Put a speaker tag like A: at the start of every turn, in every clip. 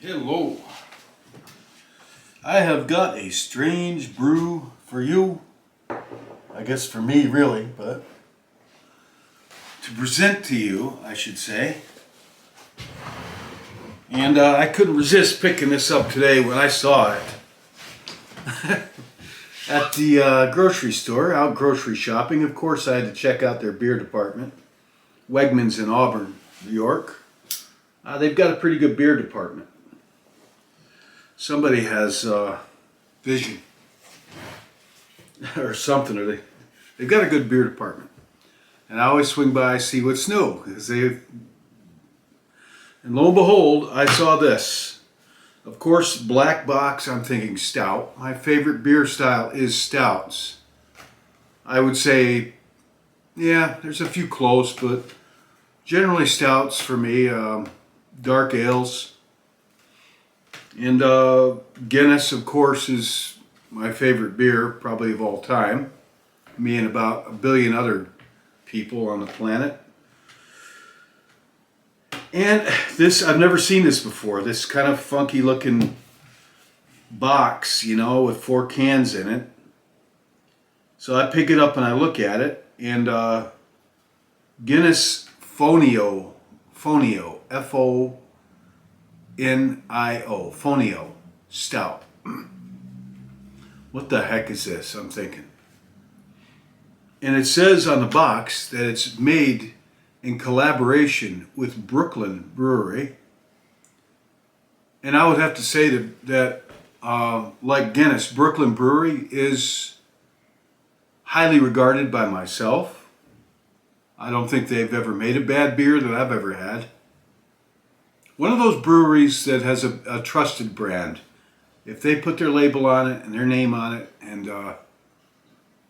A: Hello. I have got a strange brew for you. I guess for me, really, but to present to you, I should say. And I couldn't resist picking this up today when I saw it at the grocery store, out grocery shopping. Of course, I had to check out their beer department. Wegmans in Auburn, New York. They've got a pretty good beer department. Somebody has vision or something, or they've got a good beer department. And I always swing by, see what's new, because and lo and behold, I saw this. Of course, black box, I'm thinking stout. My favorite beer style is stouts. I would say, yeah, there's a few close, but generally stouts for me, dark ales. And Guinness, of course, is my favorite beer, probably of all time. Me and about a billion other people on the planet. And this, I've never seen this before. This kind of funky looking box, you know, with 4 cans in it. So I pick it up and I look at it. And Guinness Fonio, Fonio, Fonio Stout. What the heck is this? I'm thinking. And it says on the box that it's made in collaboration with Brooklyn Brewery. And I would have to say that like Guinness, Brooklyn Brewery is highly regarded by myself. I don't think they've ever made a bad beer that I've ever had. One of those breweries that has a trusted brand. If they put their label on it and their name on it, and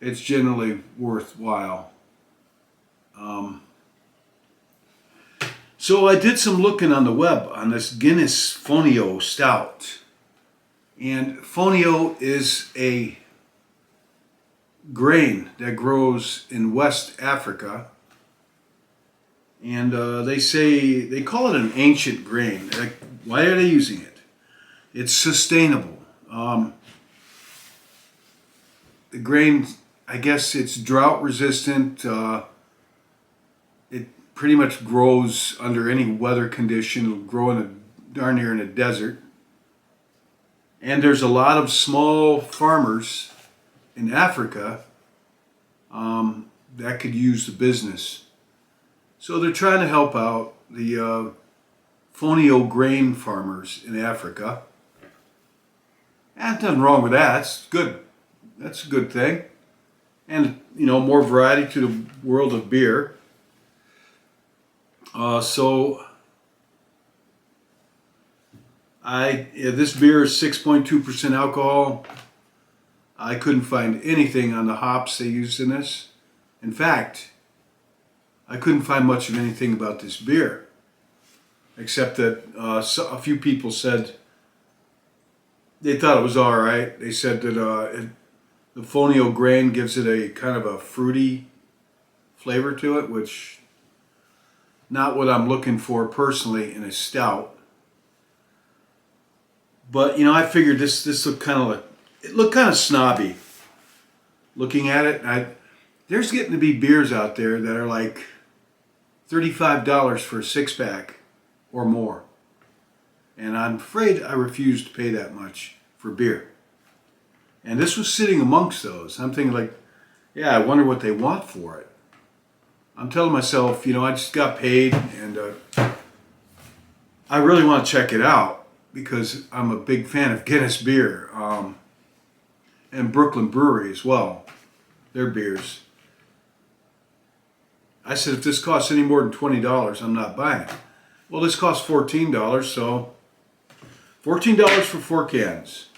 A: it's generally worthwhile. So I did some looking on the web on this Guinness Fonio Stout. And Fonio is a grain that grows in West Africa. And they call it an ancient grain. Like, why are they using it? It's sustainable. The grain, I guess it's drought resistant. It pretty much grows under any weather condition. It'll grow darn near in a desert. And there's a lot of small farmers in Africa that could use the business. So they're trying to help out the Fonio grain farmers in Africa. And nothing wrong with that. It's good. That's a good thing. And, you know, more variety to the world of beer. This beer is 6.2% alcohol. I couldn't find anything on the hops they used in this. In fact, I couldn't find much of anything about this beer, except that a few people said they thought it was all right. They said that the Fonio grain gives it a kind of a fruity flavor to it, which not what I'm looking for personally in a stout. But you know, I figured this looked kind of like, it looked kind of snobby. Looking at it, there's getting to be beers out there that are like $35 for a 6-pack or more. And I'm afraid I refuse to pay that much for beer. And this was sitting amongst those. I'm thinking like, yeah, I wonder what they want for it. I'm telling myself, you know, I just got paid and I really want to check it out because I'm a big fan of Guinness beer and Brooklyn Brewery as well, their beers. I said, if this costs any more than $20, I'm not buying it. Well, this costs $14, so $14 for 4 cans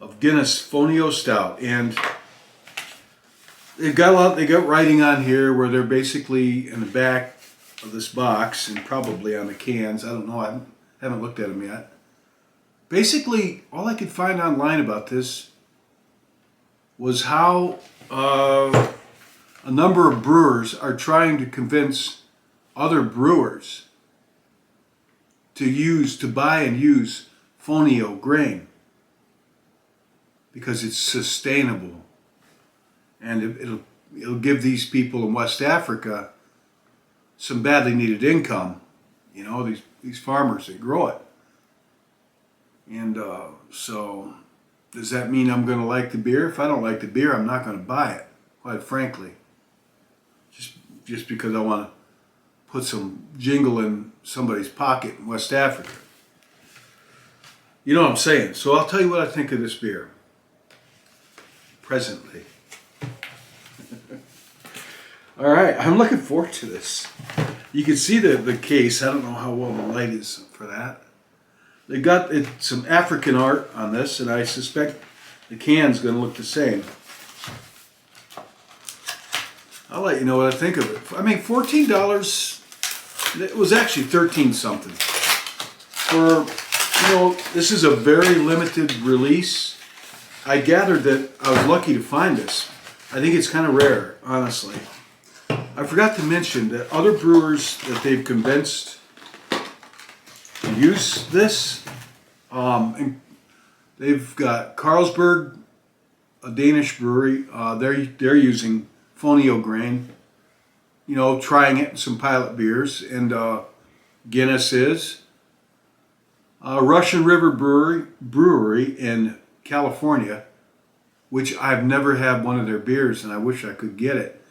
A: of Guinness Fonio Stout. And they got writing on here where they're basically in the back of this box and probably on the cans. I don't know. I haven't looked at them yet. Basically, all I could find online about this was how a number of brewers are trying to convince other brewers to buy and use Fonio grain because it's sustainable, and it'll give these people in West Africa some badly needed income. You know, these farmers that grow it, and so does that mean I'm going to like the beer? If I don't like the beer, I'm not going to buy it. Quite frankly, just because I want to put some jingle in somebody's pocket in West Africa. You know what I'm saying? So I'll tell you what I think of this beer. Presently. All right, I'm looking forward to this. You can see the case. I don't know how well the light is for that. They got some African art on this, and I suspect the can's going to look the same. I'll let you know what I think of it. I mean, $14, it was actually 13 something. For, you know, this is a very limited release. I gathered that I was lucky to find this. I think it's kind of rare, honestly. I forgot to mention that other brewers that they've convinced to use this, and they've got Carlsberg, a Danish brewery, they're using Fonio grain, you know, trying it in some pilot beers, and Guinness is. Russian River Brewery in California, which I've never had one of their beers, and I wish I could get it.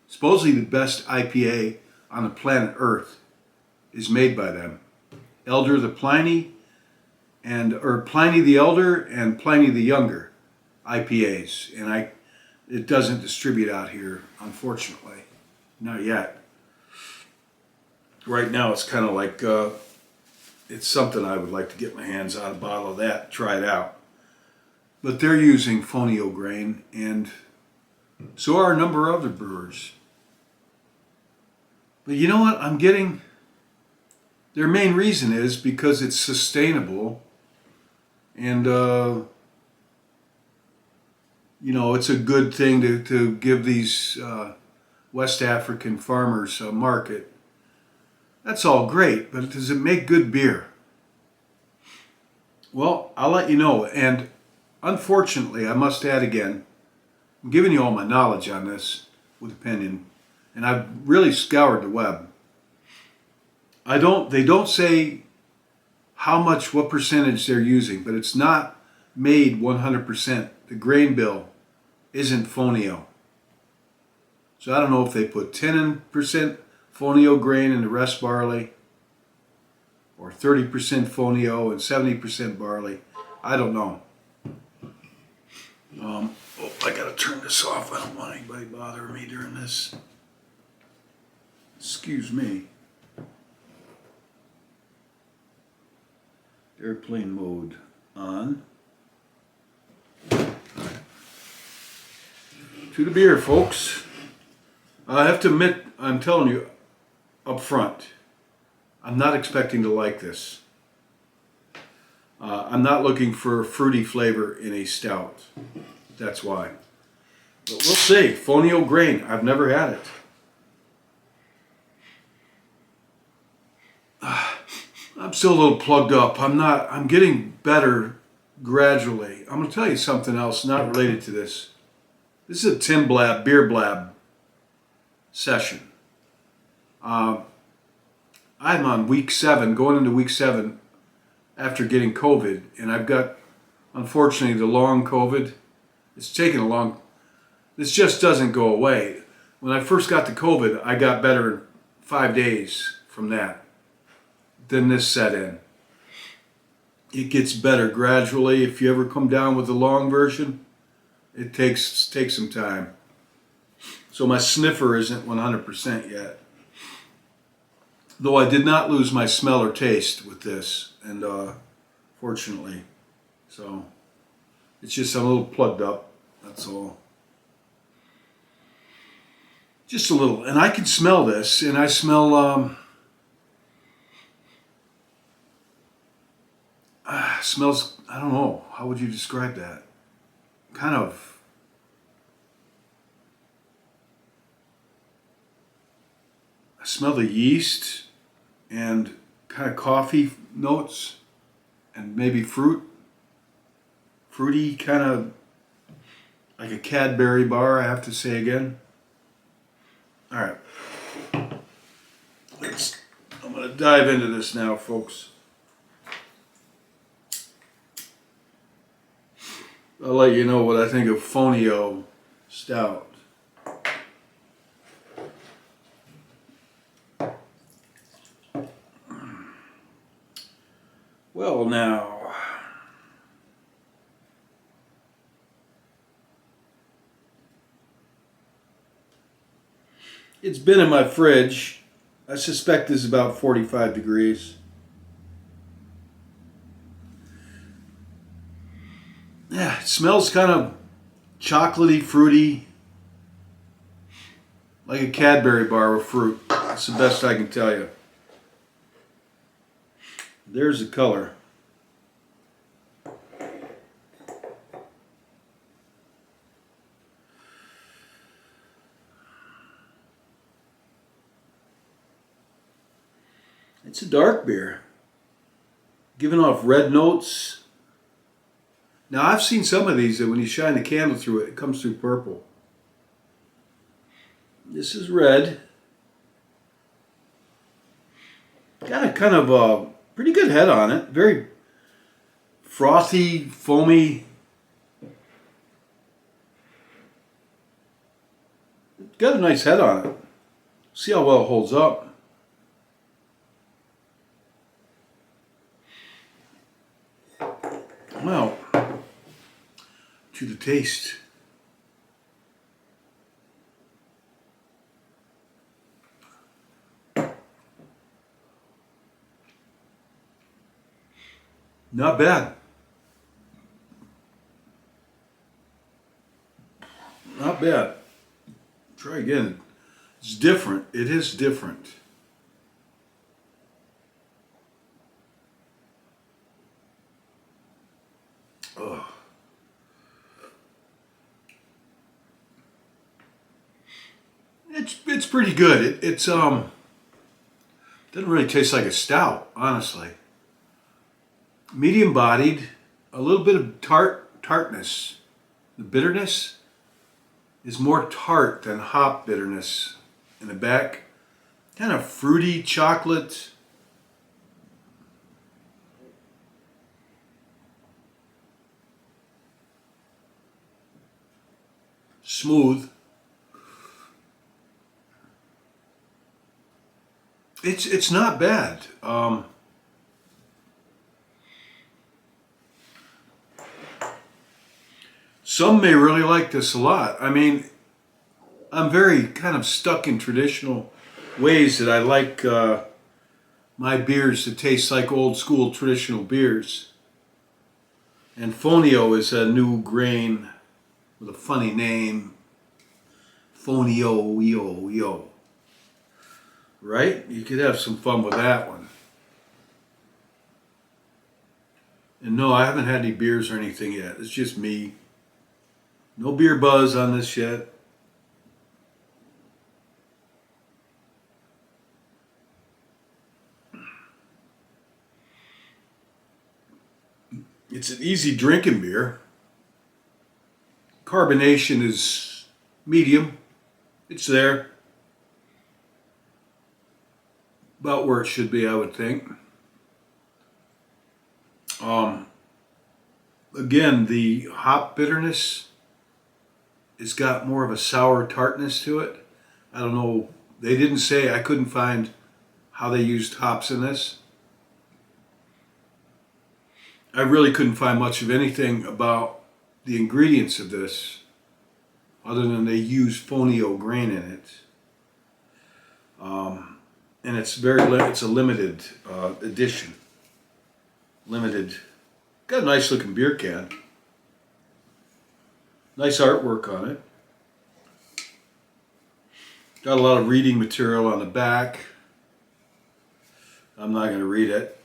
A: Supposedly the best IPA on the planet Earth is made by them. Elder the Pliny, or Pliny the Elder and Pliny the Younger IPAs, and it doesn't distribute out here, unfortunately. Not yet. Right now it's kind of like, it's something I would like to get my hands on, a bottle of that, try it out. But they're using Fonio grain, and so are a number of other brewers. But you know what? I'm getting, their main reason is because it's sustainable, and you know, it's a good thing to give these West African farmers a market. That's all great, but does it make good beer? Well, I'll let you know. And unfortunately, I must add again, I'm giving you all my knowledge on this with opinion, and I've really scoured the web. They don't say what percentage they're using, but it's not made 100%. The grain bill isn't Fonio. So I don't know if they put 10% Fonio grain and the rest barley, or 30% Fonio and 70% barley. I don't know. I gotta turn this off. I don't want anybody bothering me during this. Excuse me. Airplane mode on. To the beer, folks. I have to admit, I'm telling you up front, I'm not expecting to like this. I'm not looking for a fruity flavor in a stout. That's why. But we'll see. Fonio grain. I've never had it. I'm still a little plugged up. I'm getting better gradually. I'm going to tell you something else not related to this. This is a beerblab session. I'm on week 7, going into week 7 after getting COVID, and I've got, unfortunately, the long COVID. It's taken a long, this just doesn't go away. When I first got the COVID, I got better in 5 days from that. Then this set in. It gets better gradually. If you ever come down with the long version, it takes some time. So my sniffer isn't 100% yet. Though I did not lose my smell or taste with this, and fortunately. So it's just I'm a little plugged up, that's all. Just a little. And I can smell this, and I smell, smells, I don't know, how would you describe that? Kind of, I smell the yeast, and kind of coffee notes and maybe fruity, kind of like a Cadbury bar, I have to say again. All right, I'm going to dive into this now, folks. I'll let you know what I think of Fonio Stout. Well, now, it's been in my fridge. I suspect this is about 45 degrees. Yeah, it smells kind of chocolatey, fruity, like a Cadbury bar with fruit. That's the best I can tell you. There's the color. It's a dark beer, giving off red notes. Now, I've seen some of these that when you shine the candle through it, it comes through purple. This is red. Got a kind of a pretty good head on it. Very frothy, foamy. Got a nice head on it. See how well it holds up. Well, to the taste. Not bad. Not bad. Try again. It's different. It is different. Oh. It's pretty good. It's doesn't really taste like a stout, honestly. Medium bodied, a little bit of tartness. The bitterness is more tart than hop bitterness in the back. Kind of fruity chocolate. Smooth. It's not bad. Some may really like this a lot. I mean, I'm very kind of stuck in traditional ways that I like my beers to taste like old school traditional beers. And Fonio is a new grain with a funny name. Fonio, yo. Right? You could have some fun with that one. And no, I haven't had any beers or anything yet. It's just me. No beer buzz on this yet. It's an easy drinking beer. Carbonation is medium. It's there. About where it should be, I would think. Again, the hop bitterness has got more of a sour tartness to it. I don't know. They didn't say. I couldn't find how they used hops in this. I really couldn't find much of anything about the ingredients of this other than they use Fonio grain in it. And it's it's a limited edition. Limited. Got a nice looking beer can. Nice artwork on it. Got a lot of reading material on the back. I'm not going to read it.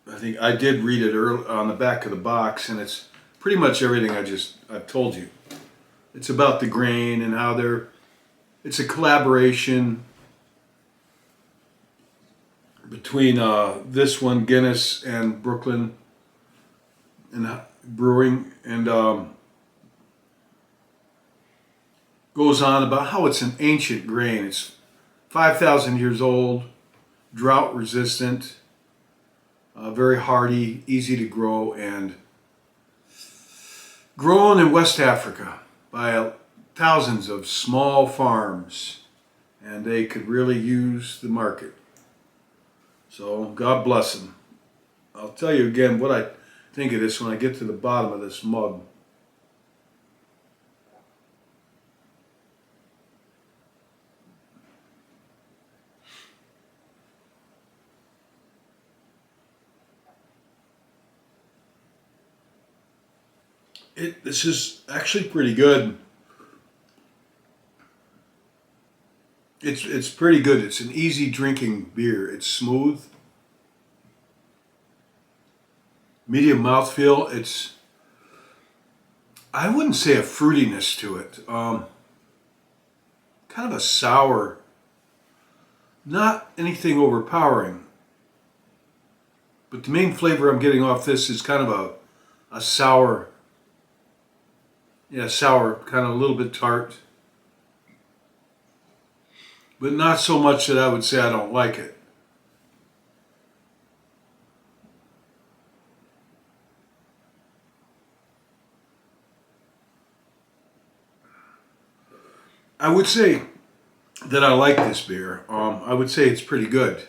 A: I think I did read it early on the back of the box, and it's pretty much everything I've told you. It's about the grain and how it's a collaboration between this one, Guinness, and Brooklyn and Brewing, and goes on about how it's an ancient grain. It's 5,000 years old, drought resistant, very hardy, easy to grow, and grown in West Africa by thousands of small farms, and they could really use the market. So God bless them. I'll tell you again what I think of this when I get to the bottom of this mug. This is actually pretty good. It's pretty good. It's an easy drinking beer. It's smooth, medium mouthfeel. I wouldn't say a fruitiness to it. Kind of a sour, not anything overpowering. But the main flavor I'm getting off this is kind of a sour, sour, kind of a little bit tart. But not so much that I would say I don't like it. I would say that I like this beer. I would say it's pretty good.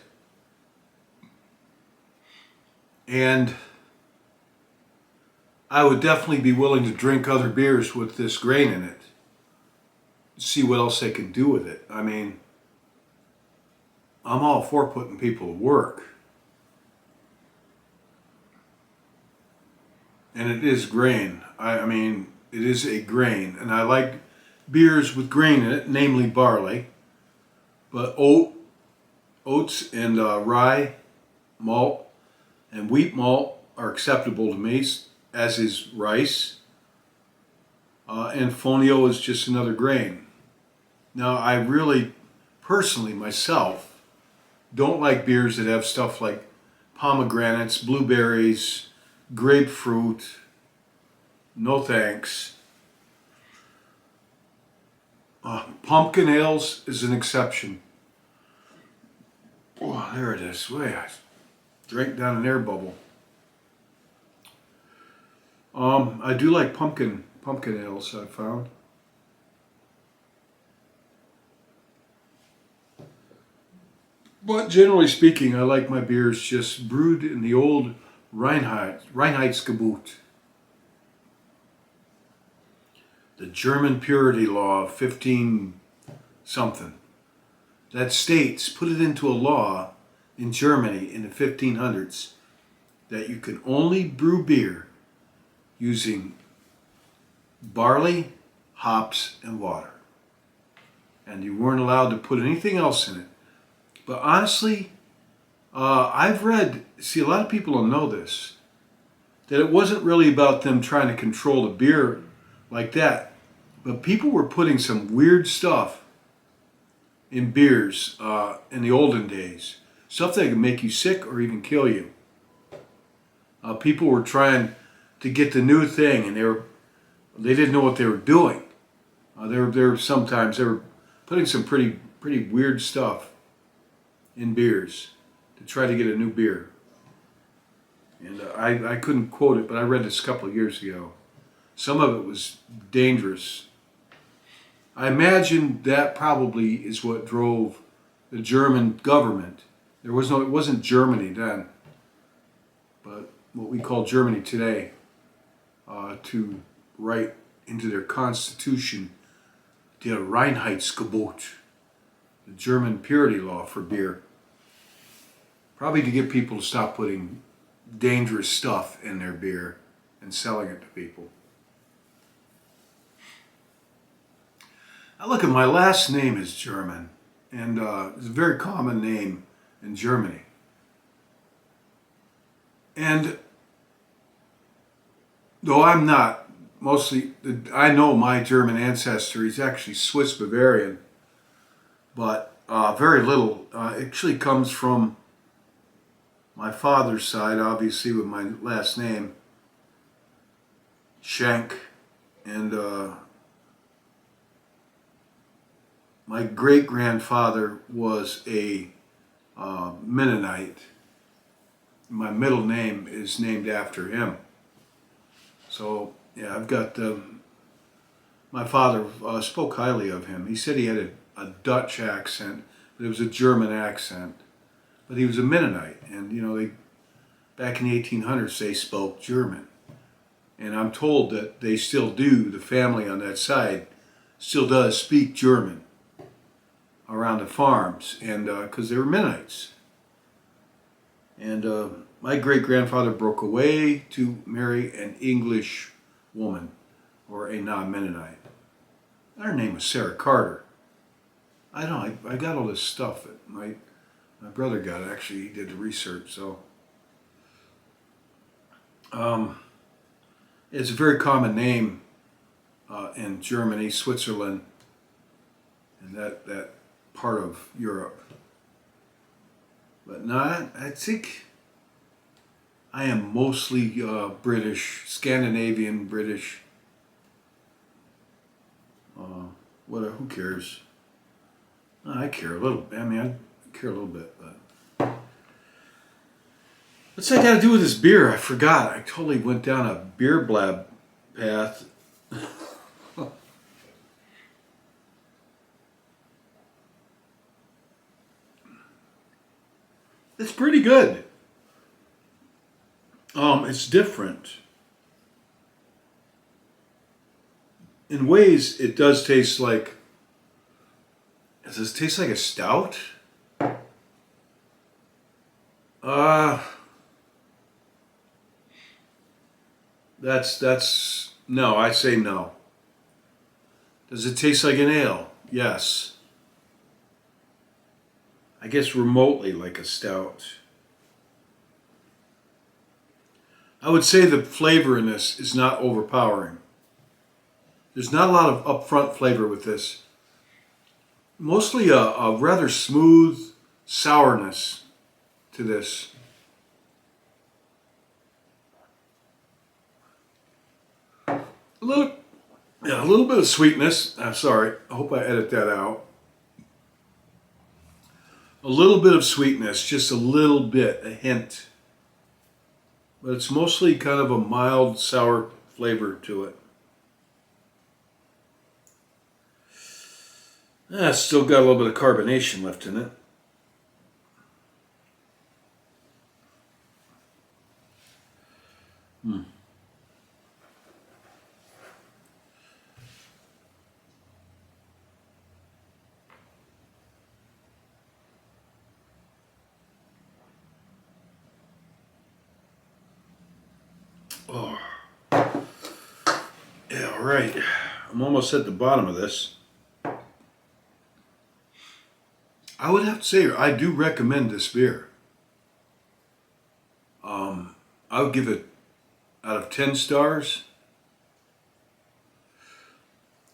A: And I would definitely be willing to drink other beers with this grain in it. See what else they can do with it. I mean, I'm all for putting people to work. And it is grain. I mean, it is a grain. And I like beers with grain in it, namely barley. But oats and rye malt and wheat malt are acceptable to me, as is rice. And Fonio is just another grain. Now, I really, personally, myself, don't like beers that have stuff like pomegranates, blueberries, grapefruit. No thanks. Pumpkin ales is an exception. Oh, there it is. Wait, I drank down an air bubble. I do like pumpkin ales, I found. But generally speaking, I like my beers just brewed in the old Reinheitsgebot. The German purity law of 15 something. That states, put it into a law in Germany in the 1500s, that you can only brew beer using barley, hops, and water. And you weren't allowed to put anything else in it. But honestly, I've read, a lot of people don't know this, that it wasn't really about them trying to control the beer like that. But people were putting some weird stuff in beers in the olden days. Stuff that could make you sick or even kill you. People were trying to get the new thing, and they didn't know what they were doing. They were putting some pretty weird stuff in beers to try to get a new beer. And I couldn't quote it, but I read this a couple of years ago. Some of it was dangerous. I imagine that probably is what drove the German government. It wasn't Germany then, but what we call Germany today, to write into their constitution der Reinheitsgebot, the German purity law for beer. Probably to get people to stop putting dangerous stuff in their beer and selling it to people. Now look, my last name is German, and it's a very common name in Germany. And though I'm not, I know my German ancestry is actually Swiss Bavarian, but very little actually comes from my father's side, obviously with my last name, Shank, and my great-grandfather was a Mennonite. My middle name is named after him. So, yeah, I've got, my father spoke highly of him. He said he had a Dutch accent, but it was a German accent. But he was a Mennonite, and back in the 1800s they spoke German. And I'm told that they still do, the family on that side still does speak German around the farms, and because they were Mennonites. And my great-grandfather broke away to marry an English woman, or a non-Mennonite. Her name was Sarah Carter. I know, I got all this stuff that my brother got. Actually, he did the research, so. It's a very common name in Germany, Switzerland, and that part of Europe. But no, I think I am mostly British, Scandinavian, British. Who cares? I care a little. I mean, I care a little bit, but what's that got to do with this beer? I forgot. I totally went down a beerblab path. It's pretty good. It's different. In ways, it does taste like. Does this taste like a stout? That's no. I say no. Does it taste like an ale? Yes. I guess remotely like a stout. I would say the flavor in this is not overpowering. There's not a lot of upfront flavor with this. Mostly a rather smooth sourness to this. A little bit of sweetness. I'm sorry. I hope I edit that out. A little bit of sweetness, just a little bit, a hint. But it's mostly kind of a mild, sour flavor to it. It's still got a little bit of carbonation left in it. Oh. Yeah, all right. I'm almost at the bottom of this. I would have to say I do recommend this beer. I would give it out of 10 stars.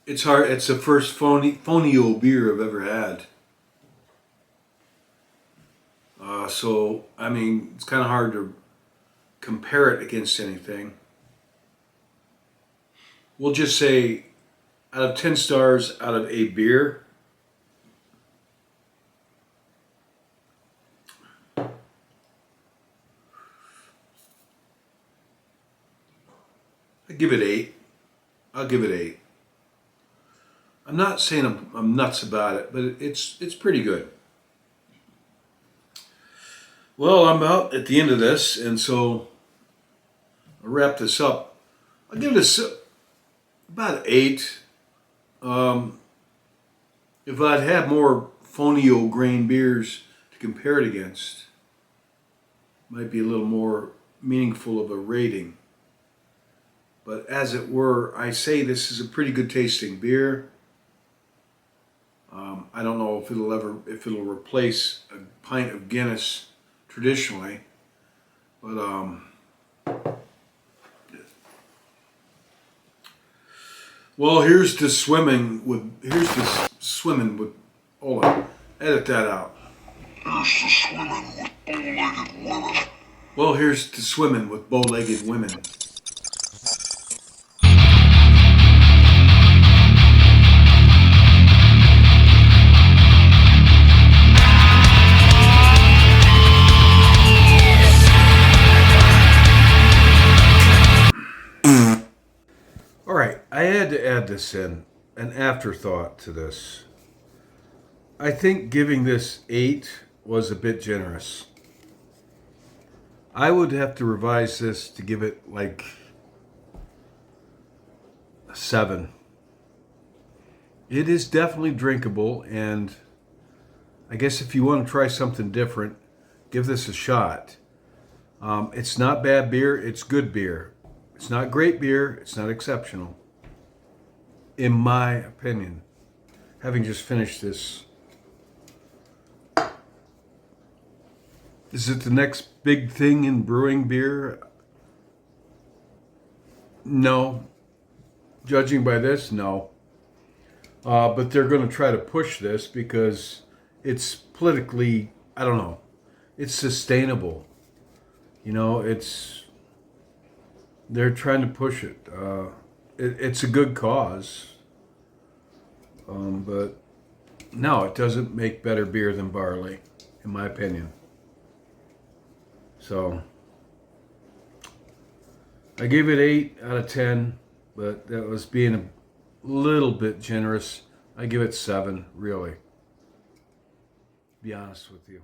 A: It's hard. It's the first Fonio beer I've ever had. So, I mean, it's kind of hard to compare it against anything. We'll just say out of 10 stars out of a beer, I give it 8. I'll give it 8. I'm not saying I'm nuts about it, but it's pretty good. Well, I'm about at the end of this, and so I'll wrap this up. I'll give this about 8. If I'd had more Fonio grain beers to compare it against, might be a little more meaningful of a rating. But as it were, I say this is a pretty good tasting beer. I don't know if it'll replace a pint of Guinness traditionally, but well, here's the swimming with. Hold on, edit that out.
B: Here's to swimming with bow-legged women.
A: Well, here's to swimming with bow-legged women. All right, I had to add this in, an afterthought to this. I think giving this 8 was a bit generous. I would have to revise this to give it like a 7. It is definitely drinkable, and I guess if you want to try something different, give this a shot. It's not bad beer, it's good beer. It's not great beer, it's not exceptional. In my opinion, having just finished this. Is it the next big thing in brewing beer? No. Judging by this, no. But they're going to try to push this because it's politically, I don't know, it's sustainable. You know, they're trying to push it. It's a good cause. But no, it doesn't make better beer than barley, in my opinion. So I gave it 8 out of 10, but that was being a little bit generous. I give it 7, really. Be honest with you.